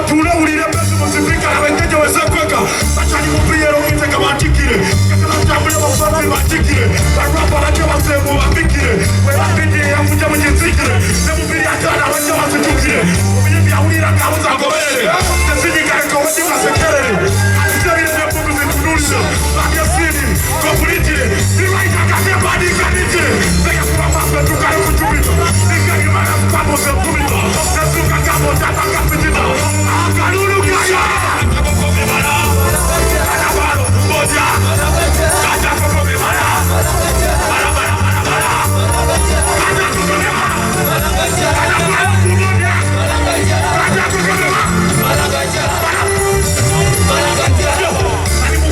tule ulile pesi msifika na wengeje weze kweka. Sacha ni mupie rongite kama atikire. Kaka na jambule mafami matikire. Barapa na jewa semu wapikire. Wela pindi ya mja mjizikire. Nemu pili atana wanje wasitukire. Mubili vya ulira kamuza ngobele. Nesini kare kawati wasekerele. Alisabili nepu mzikunulisa. Bakia sini, kompulitire. Niwa itakase badi kanitire. Sega kuwa maswe tukare kuchubito. Nika imana mkwabo sepumito. Nesuka kabo tata kapitito. Akalulu kaya. Anabaro, moja. Kaja kukomi mara. Mara, mara, mara, mara. Kaja kukomi mara. Anabaro, kumoja. Kaja kukomi mara.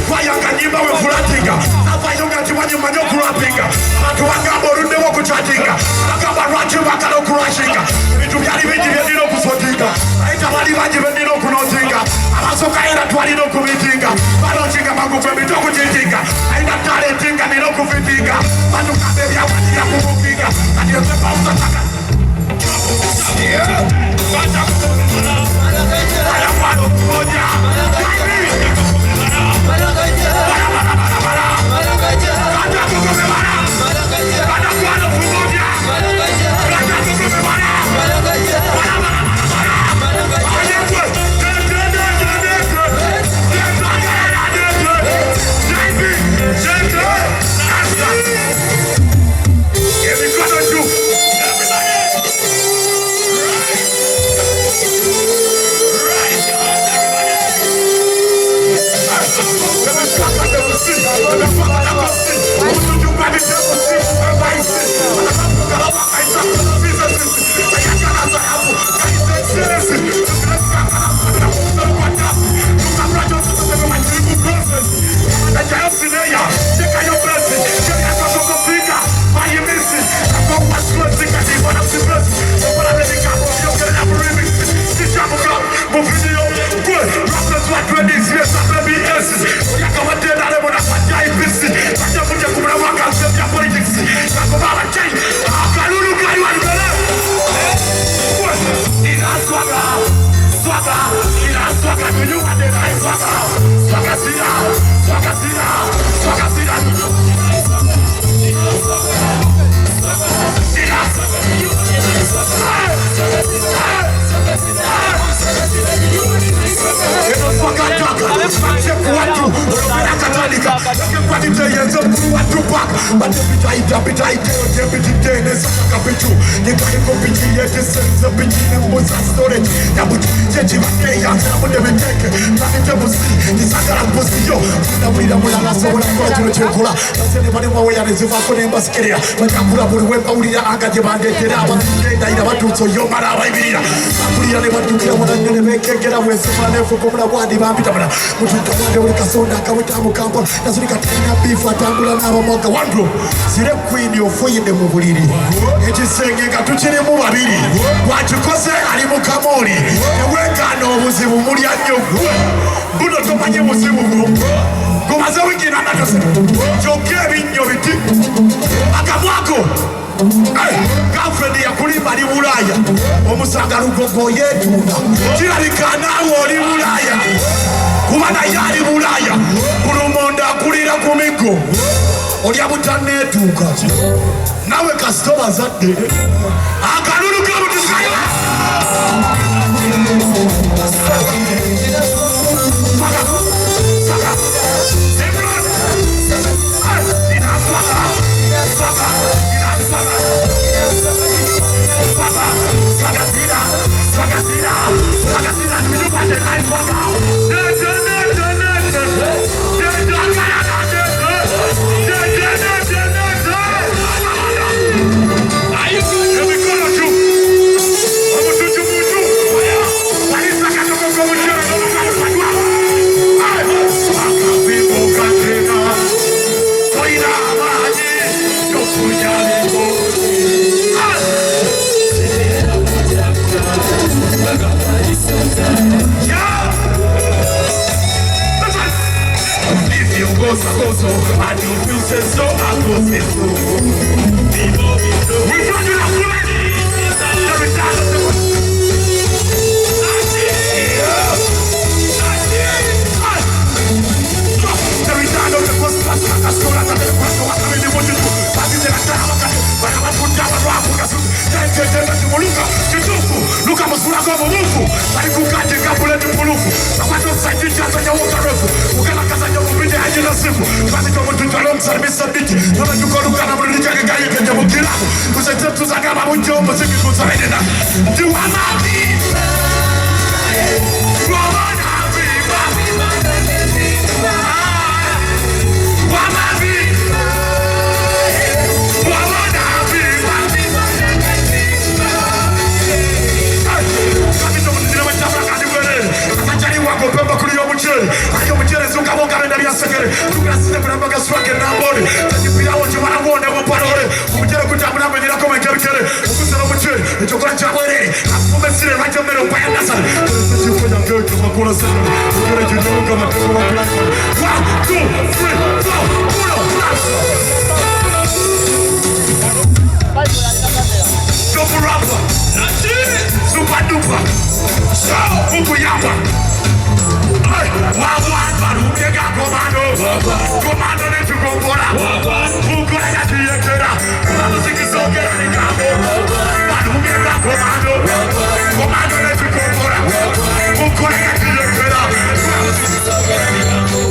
Fire kanyimba we fulatinga abayonga tiwanyi manyo kurapinga abantu bagamba oludde wo kuchatinga bagamba lwaki bakala okurashinga ebintu byali bingi byendina okusotinga ayita bali bangi bendina okunotinga abasoka era twalina okubitinga banotinga magufu ebintu okukitinga ayina talentinga nina okufitinga batukamba ebyawalira kubukinga kati ezebawusataka ayakwano kumoja girlfriend ya kulimba li Bulaya omusanga lugogo yetunda kirabikana oli Bulaya kubana yali Bulaya kulumonda kulira ku migo olya butanetuuka nawe kasitoba zadde akalulu kabutukayo sekere. Ayo mjere zuka boka renda ya sekere. Tukira site kuna mbaga swake na bodi. Tajipira wote wana wone wapanore. Mjere kutamuna mwenira kome kere. Ukusana mjere. Chokora chabore. Afume sire raja mero paya nasa. Sisi kwenye ngeo kama kuna sana. Mjere junior kama kwa plan. 1, 2, 3, 4, 1. Double rapper. Super duper. So, Uku Yamba. Hey, Wagwan, Barumega, Commando. Commando, let you go, Bora. Uku Ayati Yakera. Music is okay, Nikambo. Barumega, Commando. Commando, let you go, Bora. Uku Ayati Yakera. Music is okay, Nikambo.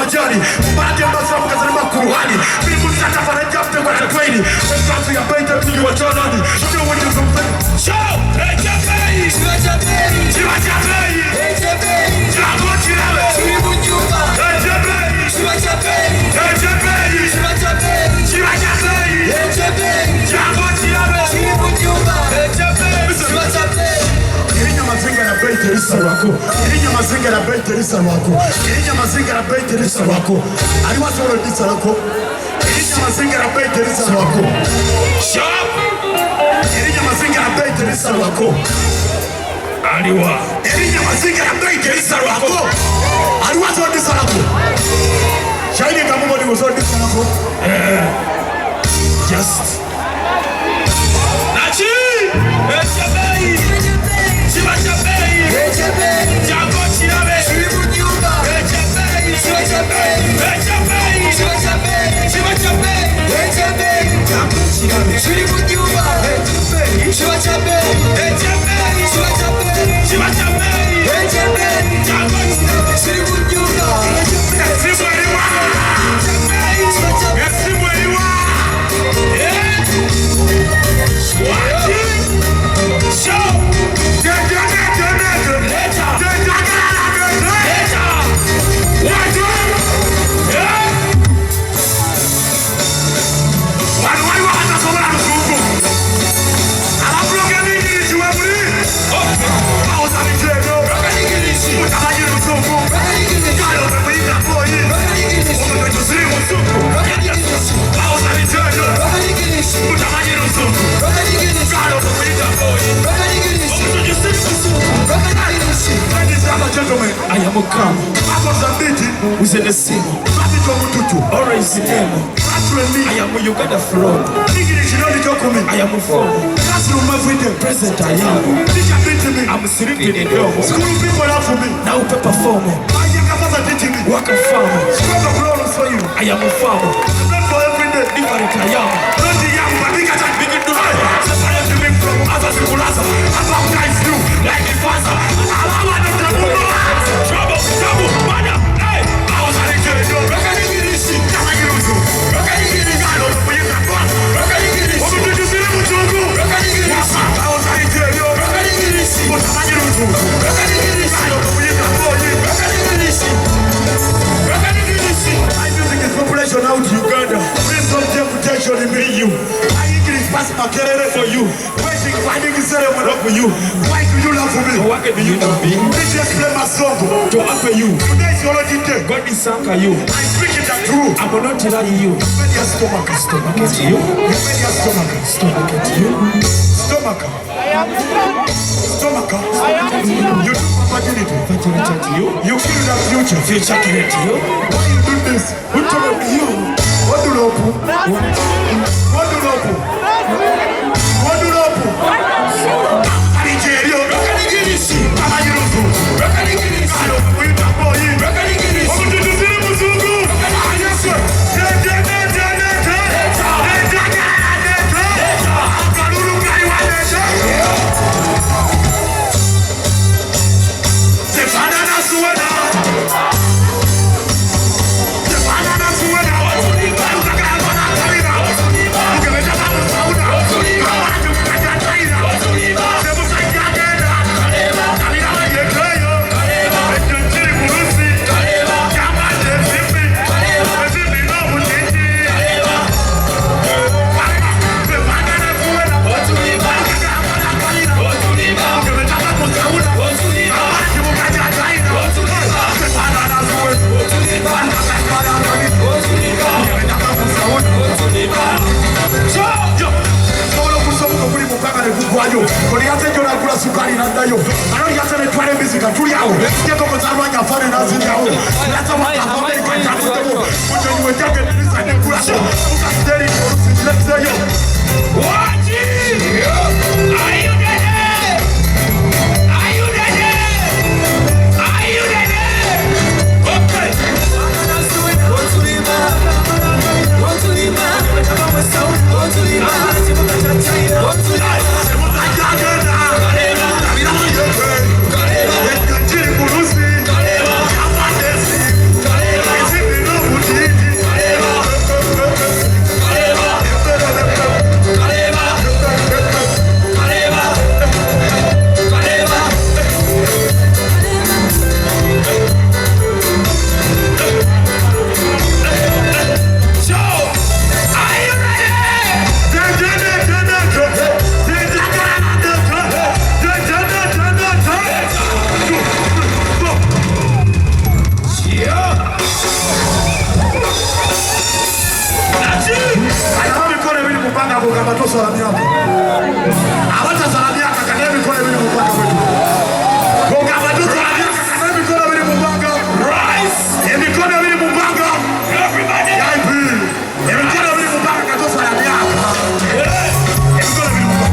majani Mbate masamu kazani makuruhani Bibu sata fana japte kwa takwini Mkazu ya baita tuji wa chanani Show when you from Show! Ejabei! Ejabei! Ejabei! Ejabei! Jago chirawe! Chibunyuba! Ejabei! Ejabei! Ejabei! Ejabei! Ejabei! Jago chirawe! Chibunyuba! Ejabei! Ejabei! Kirinya mazinga na bei terisa wako. Kirinya mazinga na bei terisa wako. Kirinya mazinga na bei terisa wako. Aliwazo wala disa wako. Kirinya mazinga na bei terisa wako. Shop. Kirinya mazinga na bei terisa wako. Aliwa. Kirinya mazinga na bei terisa wako. Aliwazo wala disa wako. Shaini kama mwadi wazo disa wako. Just. Nachi. Ejabei. Ejabei! Ejabei! Jago chirawe! Chibunyuba! Ejabei! Ejabei! Ejabei! Ejabei! Ejabei! Ejabei! Jago chirawe! Chibunyuba! Ejabei! Ejabei! Ejabei! Ejabei! Ejabei! Jago chirawe! Chibunyuba! Esibueliwa! Esibueliwa! Show! Gentlemen, I am a come. Who's in the scene? Orange in them. I am a Uganda flow. I am a phone. Present I am. I'm sitting in the door. School people are for me. Now paper for me. Work a farmer. I am a farmer. Not for every day. Different I am. Not the young, but we can't begin to hide. Separate me from other people. About guys do. Like the father. Trouble, mother, hey! I was at the jail, I can't get this shit. I can't get this. I can't get this. I don't know where you're from. I can't get this. What did you see? What you do? I can't get this. I was at the jail, I can't get this. What am I going to do? I can't get this. I don't know where you're from. I can't get this. I can't get this. My music is population out to Uganda. Bring some protection in you. I English pass my career for you. Waiting, finding the ceremony for you. Why do you love for me? What do you love me? Please just play my song to offer you. Today is already dead. God is anchor you. I speak it that true. I will not tell you. You made your stomach. Stomach at you. You made your stomach. Stomach at you. Stomach. Stomach. You do virginity. Virginity at you. You feel that future. Future at you. Why you do this? Who told you? What do you do? What do you do? What do you do? Nigeria. Is it Gonga matosa la miaka. Abata za la miaka kademi kwa vile mpaka wetu. Gonga matosa la miaka kademi kwa vile mpaka. Rise. Emikono vile mpaka. Everybody. Yaipi. Emikono vile mpaka katosa la miaka. Emikono vile mpaka.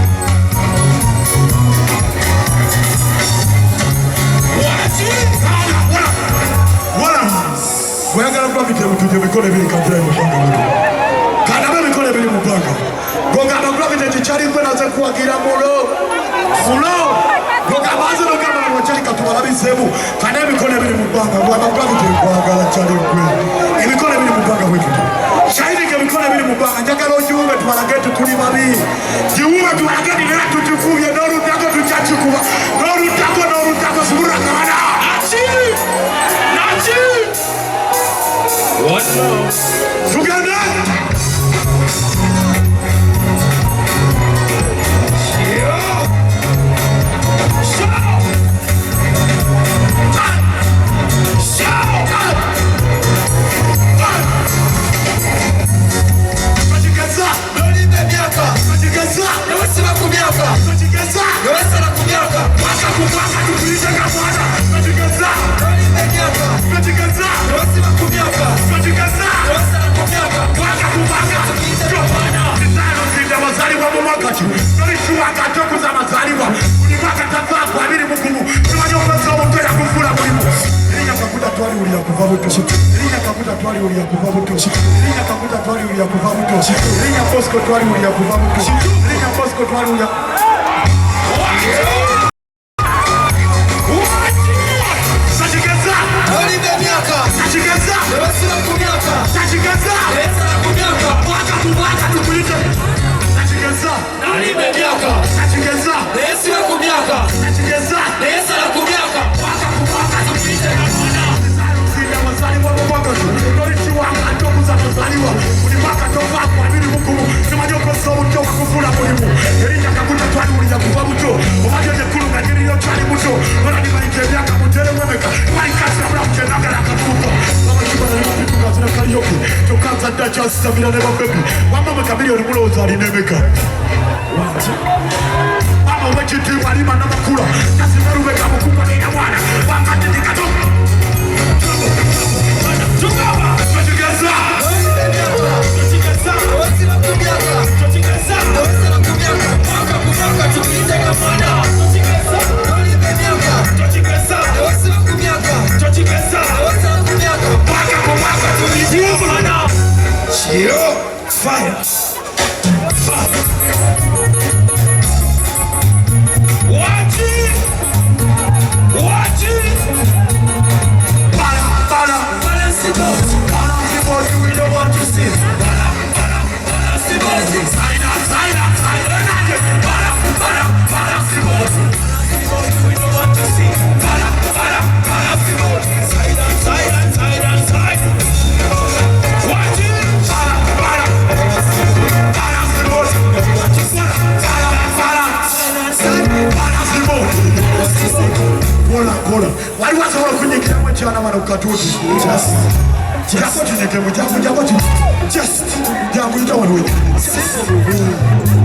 Wayagala kwa vitemu tuje mikole vile kabla mpaka wetu. Kana mikole vile mpaka. Gonga maglovi tete chari kwena za kuagira mulo. Mulo. Gonga bazo no kama na wachali katuma labi sebu. Kana mikole vile mpaka. Gonga maglovi tete kuagala chari kwe. Mikole vile mpaka wetu. Shaidi ke mikole vile mpaka. Njaka lo juwe tuwalagetu tuli mabi. Juwe tuwalageti nila tutufuye noru tako tuchachi kuwa. Noru tako subura kamana. Nachi. What now? Together. Fire. Wali wasa wala kunyekea mchana wana ukatuti.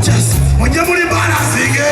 Just mwenyewe ni bana sige.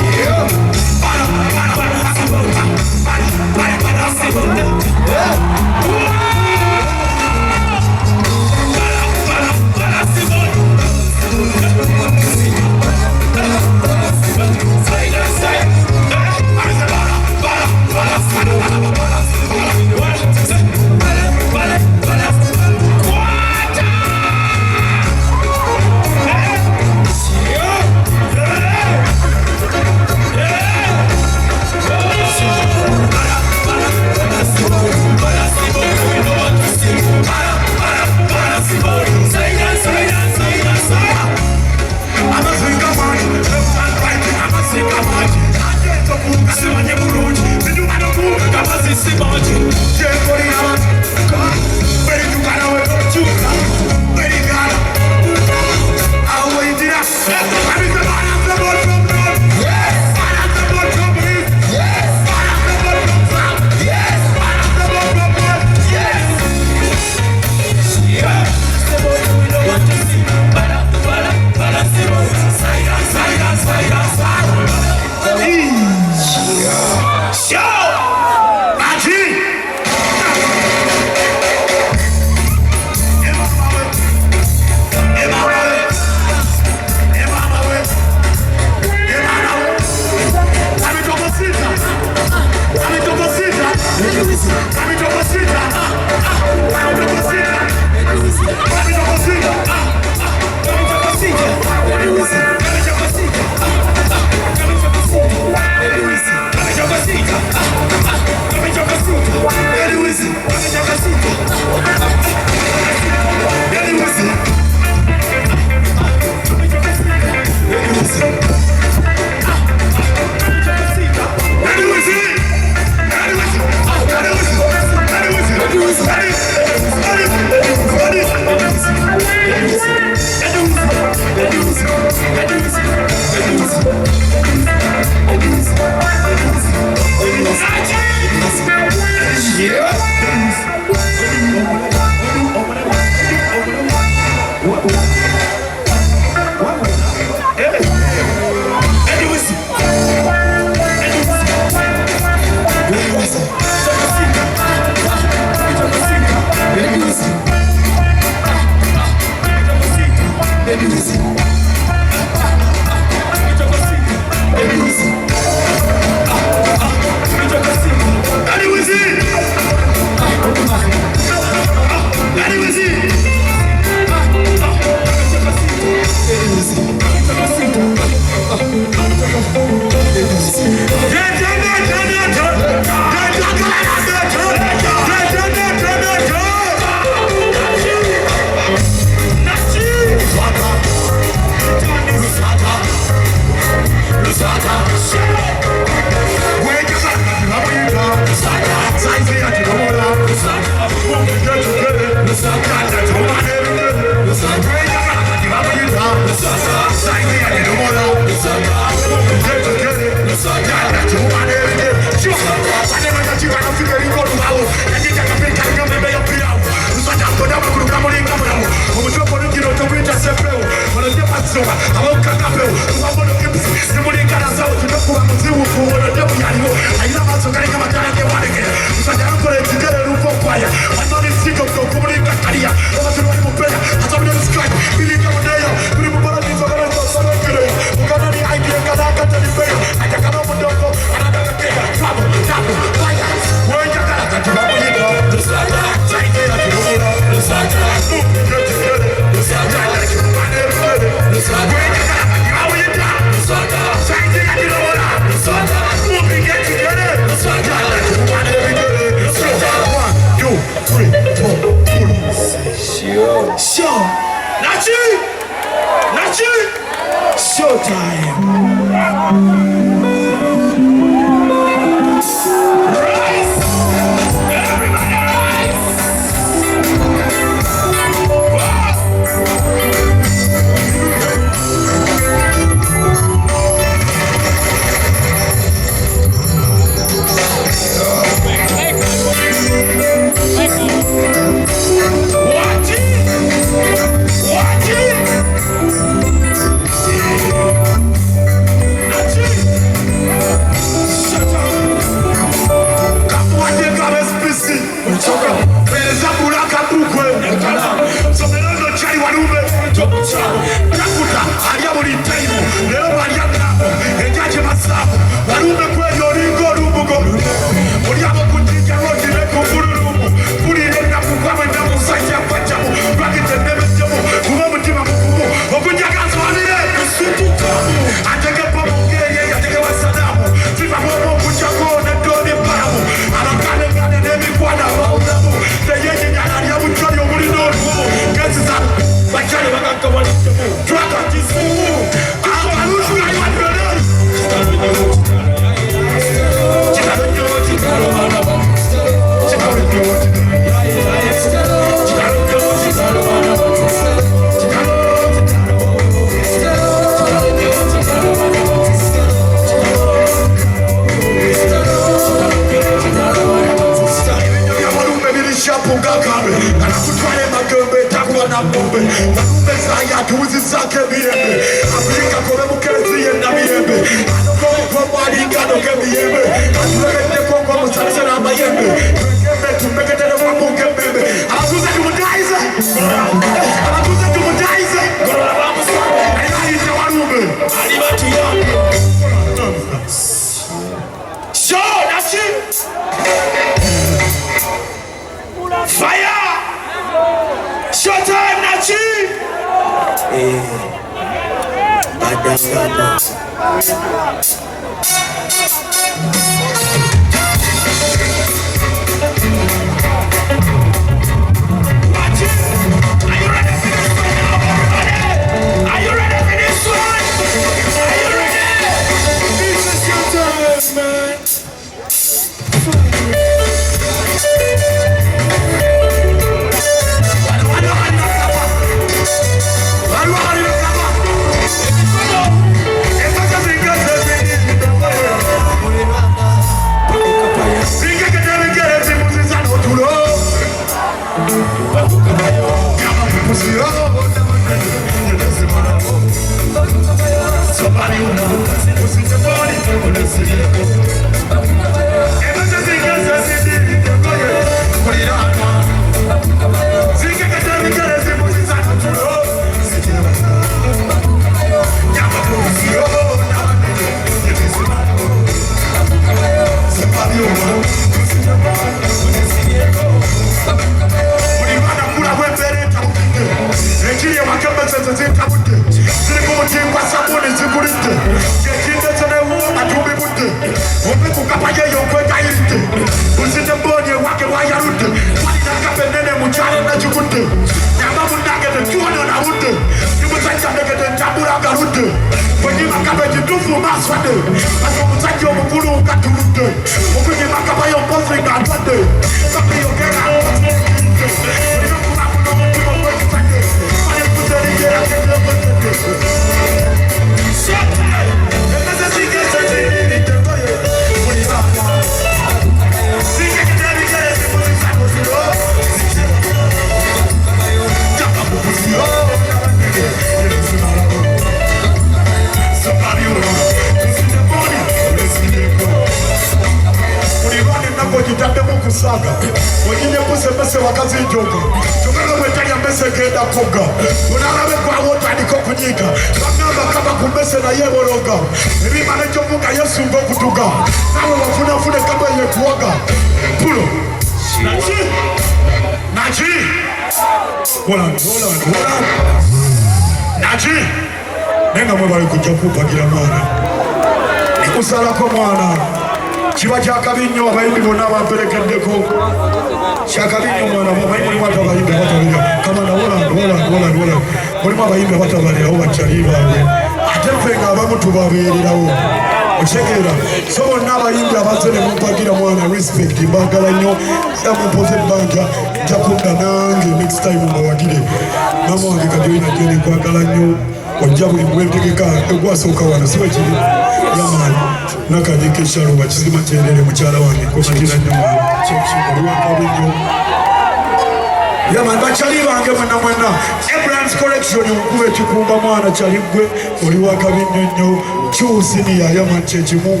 Abraham's correction, you to Kumamana Chaligwe, or you are coming in your choosing the Ayaman Chechimu,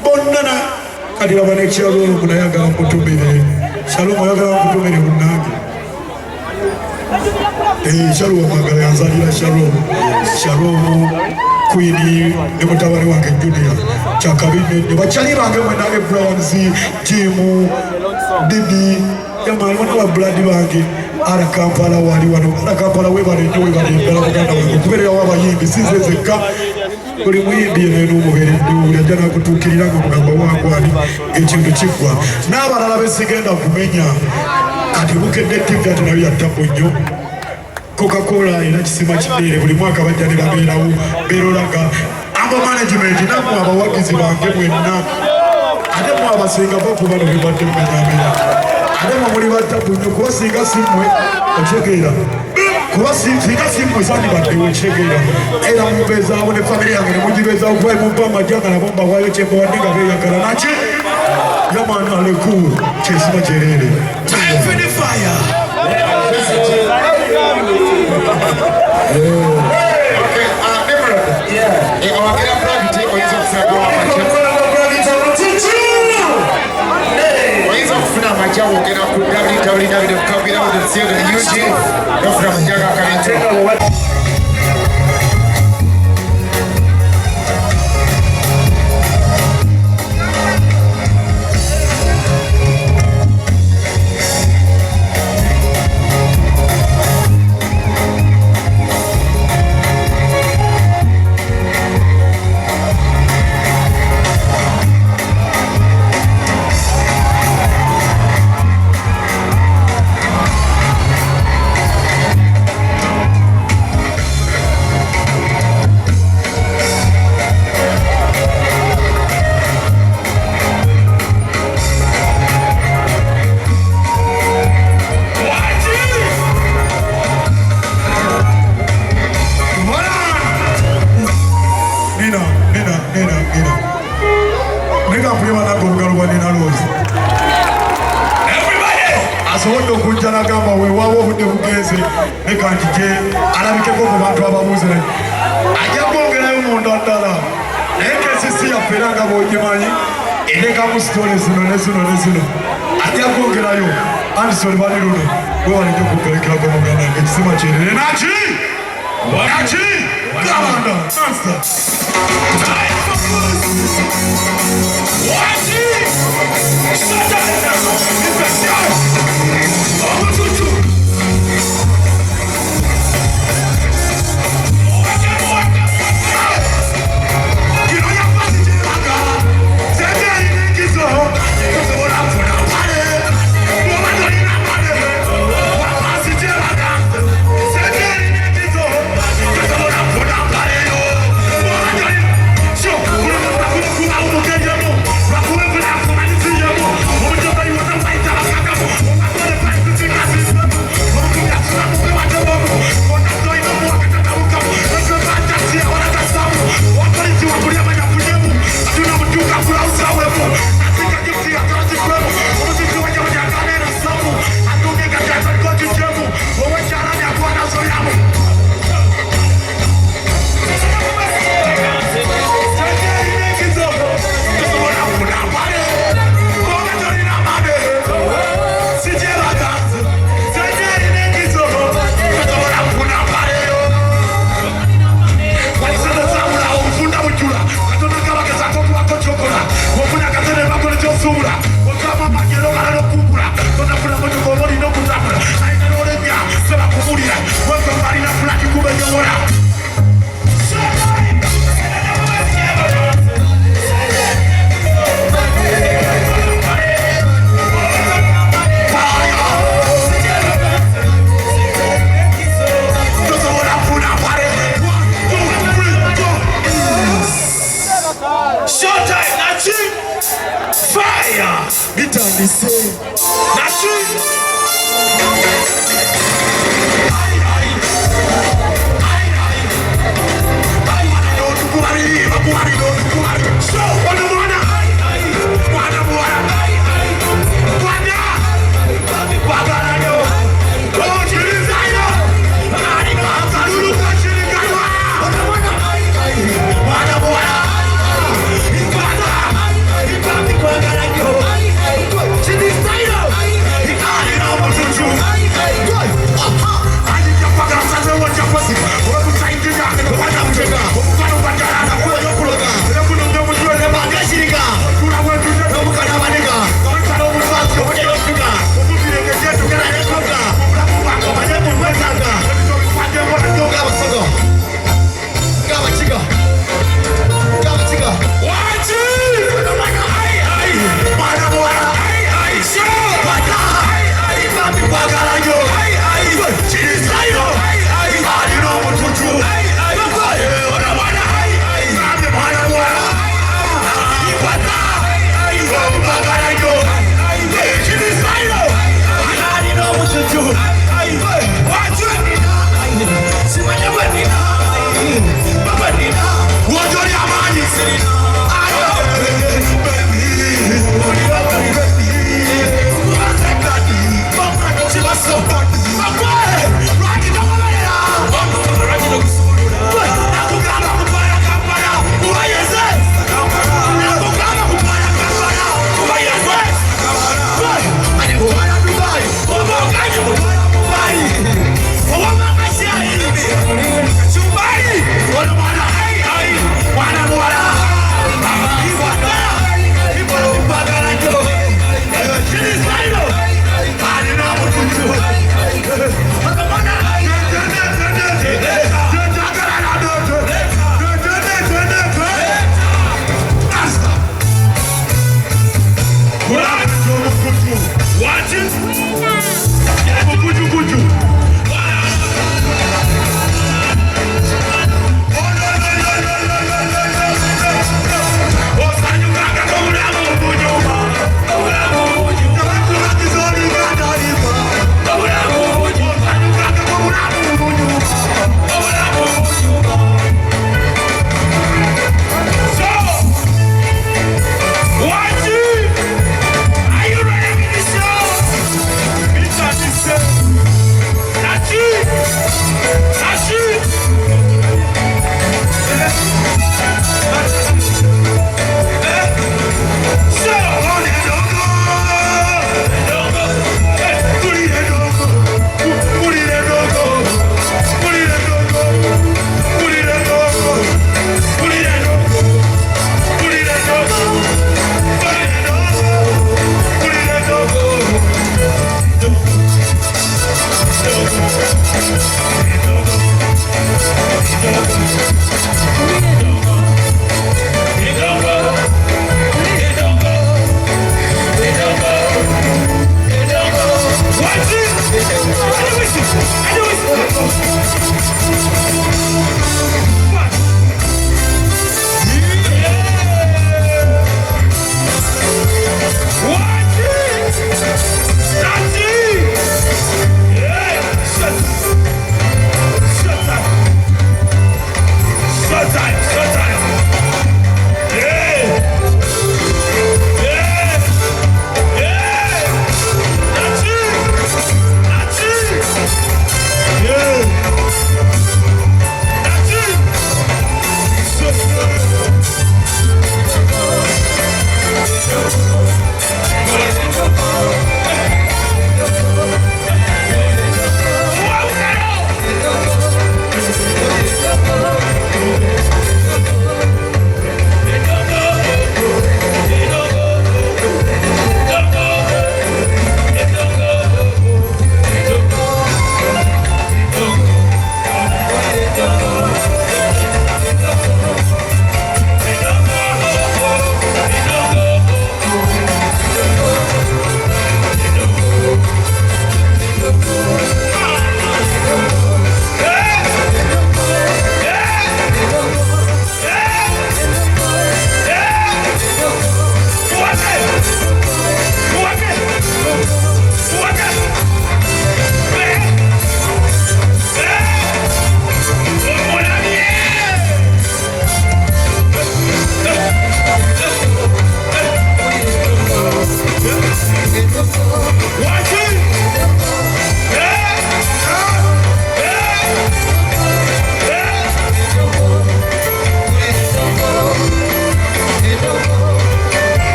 Bonana, Kadiabanecha, Munayaga, Putumide, Shalom Yaga, Putumide, Unagi. Shalom, Magayanzania, Shalom, Queenie, the Mutawari Junior, Chakabi, the Chaliban, Abraham's, Jimu, Didi, Yaman, one of our bloody bagi. Ara Kampala wali wano ara Kampala we bari nyo we bari bela kuganda we kubere waba yimbi sizezeka buli muyimbi eno mubere ndu yajana kutukirira ngo mugamba wangu ali ekintu kigwa n'abalala besigenda kumenya kati bukedde TV ati nayo yattapo nnyo Coca-Cola ina kisima kidere buli mwaka bajjane babeerawo berolaga abo management namwe abawagizi bange mwenna ate mwe abasinga bakuba no bibadde mumenya Ademo muri batapunyo kuba singa simwe ochegera kuba singa simwe sani bade ochegera era mubeza abone family yange mujibeza ukwaye mumba majanga na bomba wayo chembo wandinga beya kala nachi yamana leku chesima jerere time for the fire okay yeah our get private take on some Majawo get up with www.kabira.co.uk. That's from Jaga Karinto. Mandala. Eke sisi ya peranga mojimanyi. Eleka mustone zino. Adia kuongerayo. Anderson Baliruno. Wewe wanijua kupelekea kwa mganga. Kisema chini. Nachi! Kamanda. Master. Time for us. Wachi! Shut up!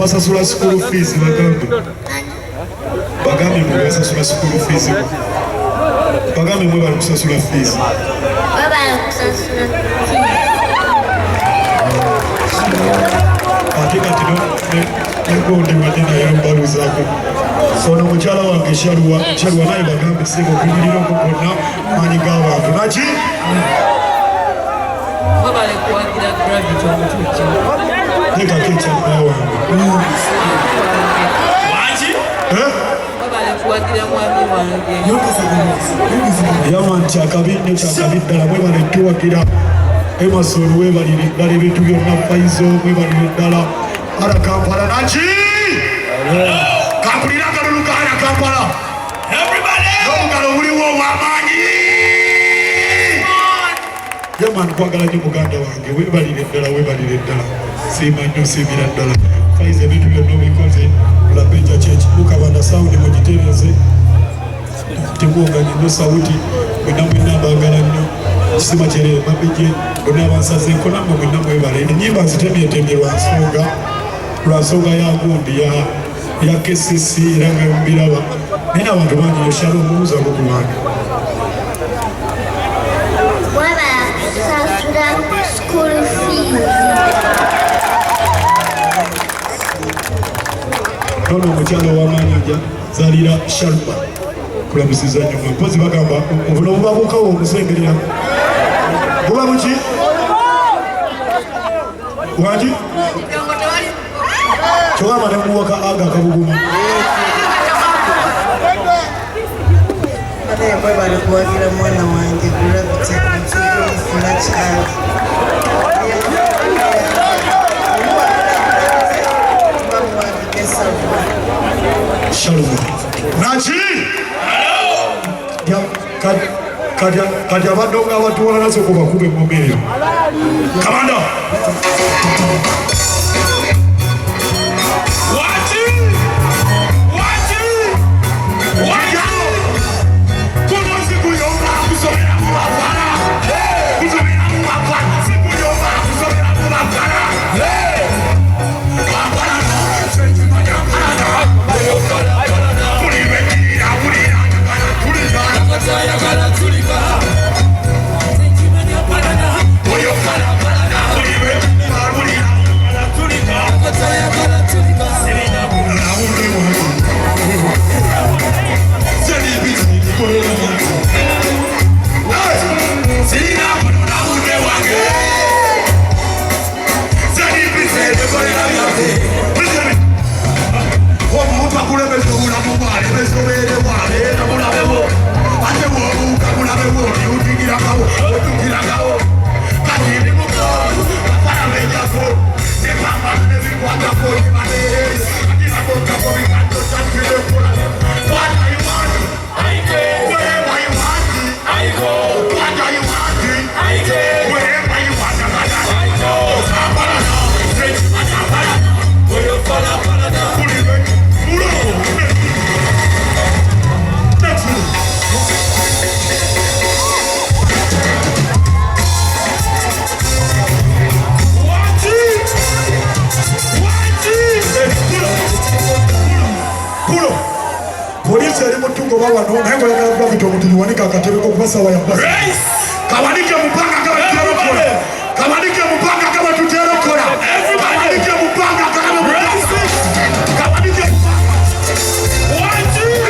Basasula school fees bagambe mwe basasula school fees bagambe mwe bali kusasula fees ate kati negonde madina yambaluzako ono mukyala wange Shalwa naye bagambe siko kunyirira okukona manyi g'abantu naki babale kuwagira gravity omutuuki Neka kecha mbawa. Waji? Babale kuwagira mwami wange. Yaman chakabine chakabidala mwe bale tuwagira Emerson we bali bitu byonna Faizo mwe bali dala ara Kampala naki? Kampulira kaluluka ara Kampala. Everybody! Nomugalo buliwo wamanyi. Yaman kwagala nyo muganda wange we bali dala. Simanyo simira dala. Faizo bitu byonna bikoze Labeja Church mukabanda sound mugitereze. Tebwoganye no sauti bwenna bagala nnyo kisima kyere mabije bonna bansaze nkola mu bwenna mwebale ennyimba zitemyetemye lwansonga ya gundi ya KCC era nga mbiraba naye abantu bangi yoshalo omubuuza go kulwange Katono omukyalo w'amaanyi Zalira Sharpa kulamusiza nnyo mpozi bagamba obuno bubabuukawo omusemberera buba buki wangi kyogamba ne muwaka aga akabuguma bali kuwagira mwana wange gulabitefuna kyali Shalom. Nachi! Kati abadde nga abatuwala nazo kubakube engombe eyo. Kamanda! Kawanike mpanga kama tutero kora. Kawanike mpanga kama tutero kora. Kawanike mpanga kama tutero kora. Kawanike mpanga. Wanika.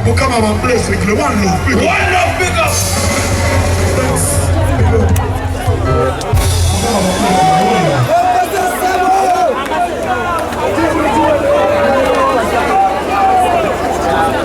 Mukama wa bless with one love.